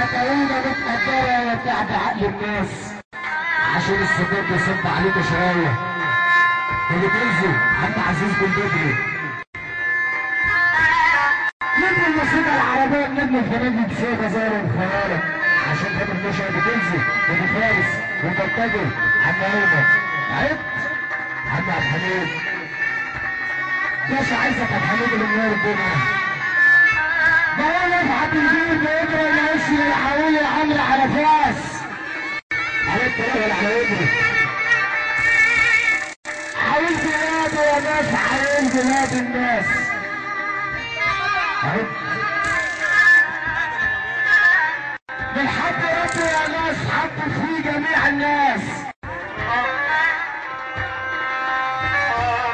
فتاوينا متقدرة وتحت عقل الناس عشان السكوت يصب علينا شوية. اللي تنزل عم عزيز بن بدري نجم الموسيقى العربية، النجم الفنان بشيخ زار الخيالة عشان خاطر مشا بتنزل ابو فارس وتنتجر عم ايمن عد عم عبد الحميد باشا. عايزك عبد الحميد اللي منور الدنيا بقول عبد الجيل بيجري العشر الحاوي عمرو على فاس عليك تراجل على وجهي. حاول بلاده يا ناس، حاول بلاد الناس عد من حب ربي يا ناس، حب فيه جميع الناس.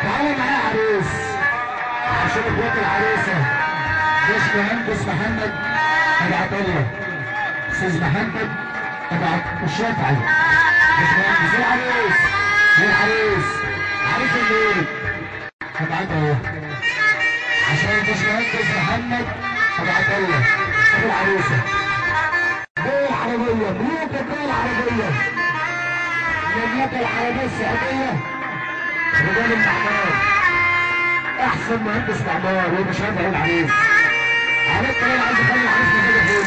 تعالوا معايا عريس عشان اخوات العريسه باشمهندس محمد ابو عطيه، استاذ محمد ابو الشافعي باشمهندس العريس والعريس عريس الليل ابعت اهو عشان الباشمهندس محمد ابو عطيه ابو العريسه. دول العربيه ملوك الدول العربيه، المملكه العربيه السعوديه، رجال المعمار، احسن مهندس معمار ومش هذا هو العريس. عليك كمان عايز اخلي العريس كده فين؟